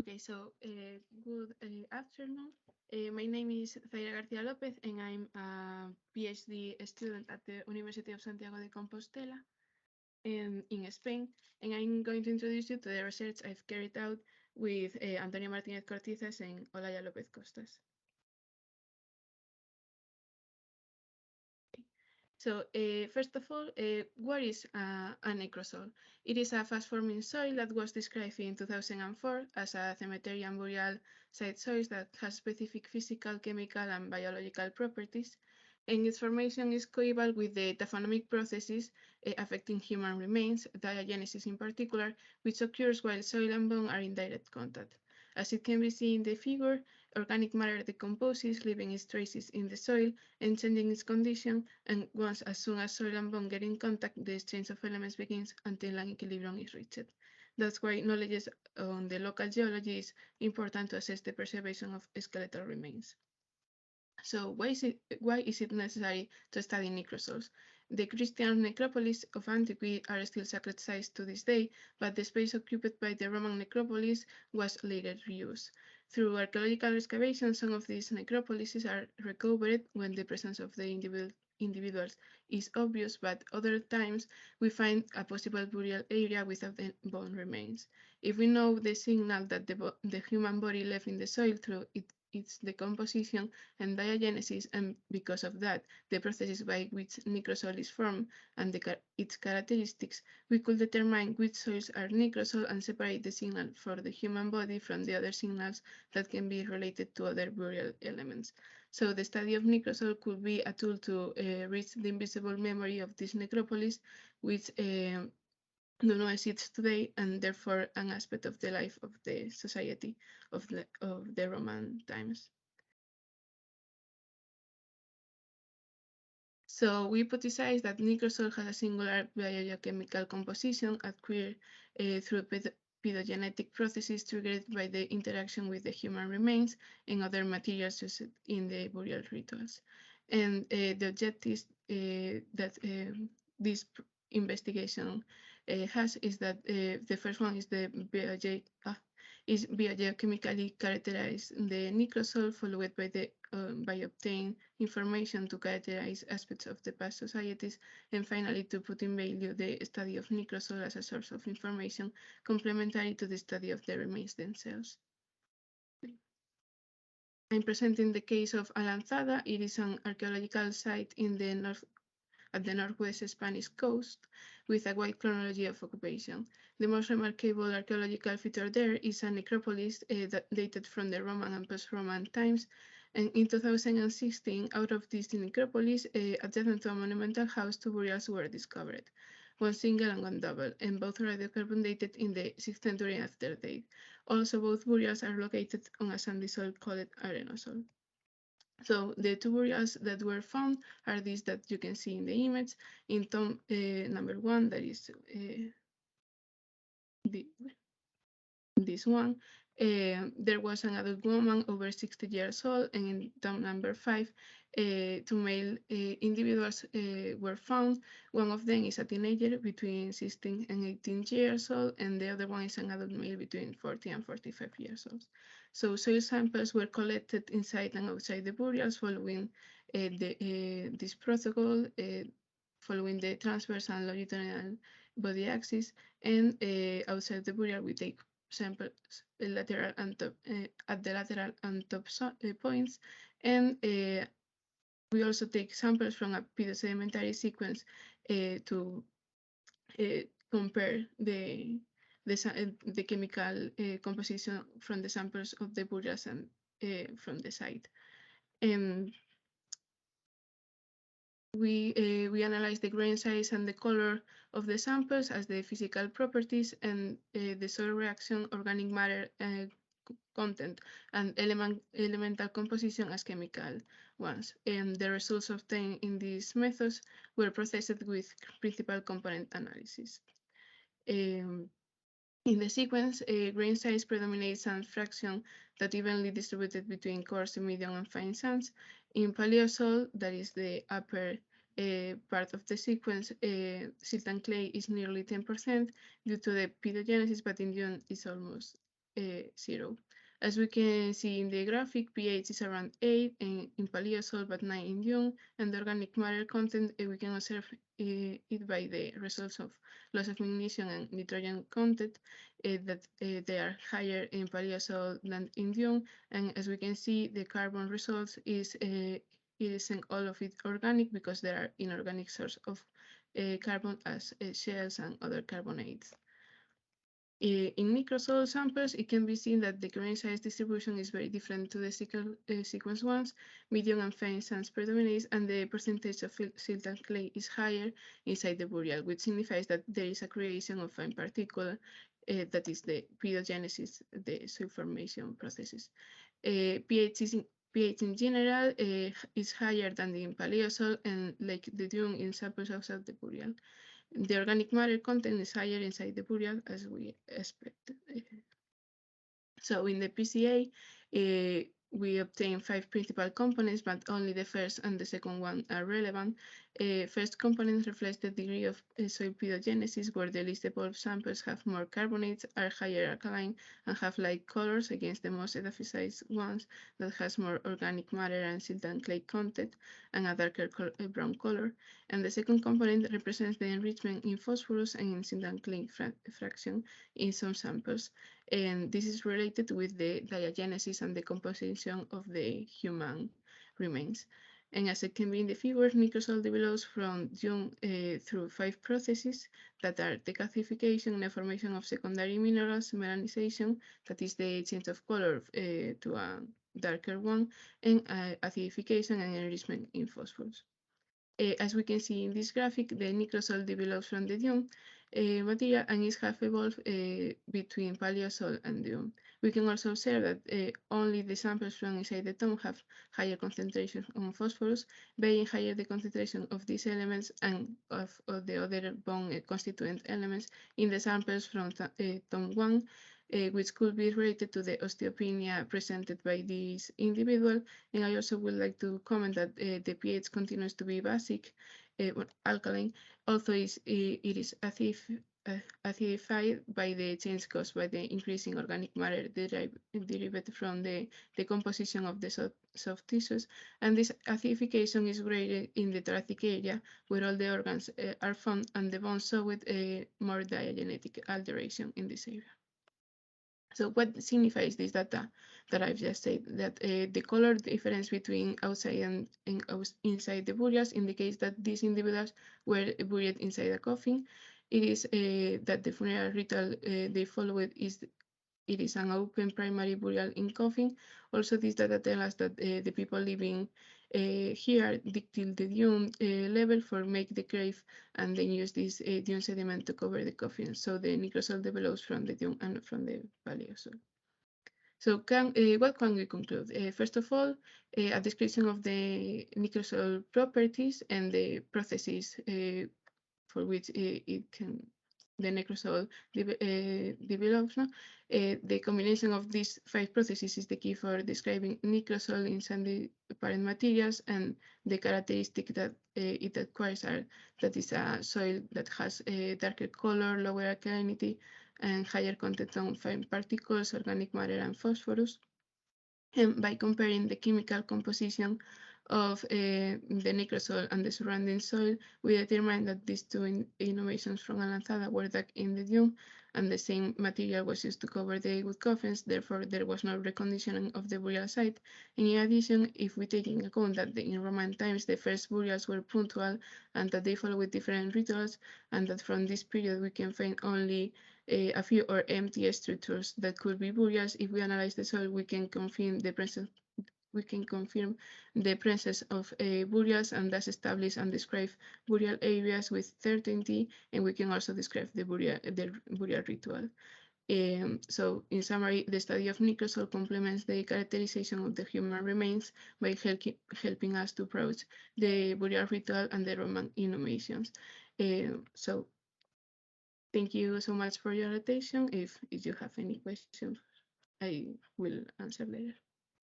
Okay, so good afternoon. My name is Garcia-Lopez and I'm a PhD student at the University of Santiago de Compostela in Spain. And I'm going to introduce you to the research I've carried out with Antonio Martinez Cortizas and Olaya Lopez Costas. So first of all, what is a necrosol? It is a fast-forming soil that was described in 2004 as a cemetery and burial site soil that has specific physical, chemical, and biological properties. And its formation is coeval with the taphonomic processes affecting human remains, diagenesis in particular, which occurs while soil and bone are in direct contact. As it can be seen in the figure, organic matter decomposes, leaving its traces in the soil and changing its condition, and once as soon as soil and bone get in contact, the exchange of elements begins until an equilibrium is reached. That's why knowledge on the local geology is important to assess the preservation of skeletal remains. So why is it necessary to study necrosols? The Christian necropolis of antiquity are still sacred sites to this day, but the space occupied by the Roman necropolis was later reused. Through archaeological excavation, some of these necropolises are recovered when the presence of the individuals is obvious, but other times we find a possible burial area without the bone remains. If we know the signal that the human body left in the soil through its decomposition and diagenesis, and because of that, the processes by which necrosol is formed and its characteristics, we could determine which soils are necrosol and separate the signal for the human body from the other signals that can be related to other burial elements. So the study of necrosol could be a tool to reach the invisible memory of this necropolis, which do not exist today, and therefore an aspect of the life of the society of the Roman times. So we hypothesize that necrosol has a singular biogeochemical composition acquired through pedogenetic processes triggered by the interaction with the human remains and other materials used in the burial rituals. And the objectives that this investigation has is that the first one is the biogeochemically characterize the necrosol, followed by obtain information to characterize aspects of the past societies, and finally to put in value the study of necrosol as a source of information complementary to the study of the remains themselves. I'm presenting the case of Lanzada. It is an archaeological site in the at the northwest Spanish coast, with a wide chronology of occupation. The most remarkable archaeological feature there is a necropolis that dated from the Roman and post-Roman times. And in 2016, out of this necropolis, adjacent to a monumental house, two burials were discovered, one single and one double, and both radiocarbon dated in the 6th century after date. Also, both burials are located on a sandy soil called arenosol. So the two burials that were found are these that you can see in the image. In tomb number 1, that is this one, there was an adult woman over 60 years old, and in tomb number 5, two male individuals were found. One of them is a teenager between 16 and 18 years old, and the other one is an adult male between 40 and 45 years old. So soil samples were collected inside and outside the burials following this protocol, following the transverse and longitudinal body axis, and outside the burial we take samples lateral and top, at the lateral and top points, and we also take samples from a pedosedimentary sequence to compare the chemical composition from the samples of the burials and from the site. We analyze the grain size and the color of the samples as the physical properties, and the soil reaction, organic matter content, and elemental composition as chemical ones. And the results obtained in these methods were processed with principal component analysis. In the sequence, grain size predominates and fraction that evenly distributed between coarse, medium, and fine sands. In paleosol, that is the upper part of the sequence, silt and clay is nearly 10% due to the pedogenesis, but in dune is almost 0. As we can see in the graphic, pH is around 8 in Paleosol, but 9 in Dune, and the organic matter content, we can observe it by the results of loss of magnesium and nitrogen content, that they are higher in Paleosol than in Dune, and as we can see, the carbon results isn't all of it organic because there are inorganic source of carbon as shells and other carbonates. In necrosol samples, it can be seen that the grain size distribution is very different to the sequence ones. Medium and fine sands predominate, and the percentage of silt and clay is higher inside the burial, which signifies that there is a creation of fine particle, that is the pedogenesis, the soil formation processes. pH in general is higher than in Paleosol and like the dune in samples outside the burial. The organic matter content is higher inside the burial as we expected. So in the PCA, we obtain 5 principal components, but only the first and the second one are relevant. First component reflects the degree of soil pedogenesis, where the least evolved samples have more carbonates, are higher alkaline, and have light colors against the most edaphysized ones that has more organic matter and silt and clay content and a darker brown color. And the second component represents the enrichment in phosphorus and in silt and clay fraction in some samples. And this is related with the diagenesis and decomposition of the human remains. And as it can be in the figure, necrosol develops from dune through 5 processes that are decathification, the formation of secondary minerals, melanization, that is the change of color to a darker one, and acidification and enrichment in phosphorus. As we can see in this graphic, the necrosol develops from the dune material and is half evolved between Paleosol and dune. We can also observe that only the samples from inside the tomb have higher concentration on phosphorus, being higher the concentration of these elements and of the other bone constituent elements in the samples from tomb 1, which could be related to the osteopenia presented by this individual. And I also would like to comment that the pH continues to be basic, alkaline, although it is acidified by the change caused by the increasing organic matter derived from the decomposition of the soft tissues. And this acidification is greater in the thoracic area, where all the organs are found, and the bones show with more diagenetic alteration in this area. So what signifies this data that I've just said? That the color difference between outside and inside the burials indicates that these individuals were buried inside a coffin. It is that the funeral ritual they followed is an open primary burial in coffin. Also, this data tell us that the people living here dig till the dune level for make the grave and then use this dune sediment to cover the coffin. So the necrosol develops from the dune and from the paleosol. So what can we conclude? First of all, a description of the necrosol properties and the processes for which the necrosol develops. The combination of these 5 processes is the key for describing necrosol in sandy parent materials, and the characteristic that it acquires are that is a soil that has a darker color, lower alkalinity, and higher content on fine particles, organic matter, and phosphorus. And by comparing the chemical composition of the necrosol and the surrounding soil, we determined that these 2 innovations from Lanzada were dug in the dune, and the same material was used to cover the wood coffins. Therefore, there was no reconditioning of the burial site. And in addition, if we take into account that in Roman times the first burials were punctual and that they followed different rituals, and that from this period we can find only a few or empty structures that could be burials, if we analyze the soil, we can confirm the presence of burials, and thus establish and describe burial areas with certainty, and we can also describe the burial ritual. So in summary, the study of necrosol complements the characterization of the human remains by helping us to approach the burial ritual and the Roman inhumations. So thank you so much for your attention. If you have any questions, I will answer later.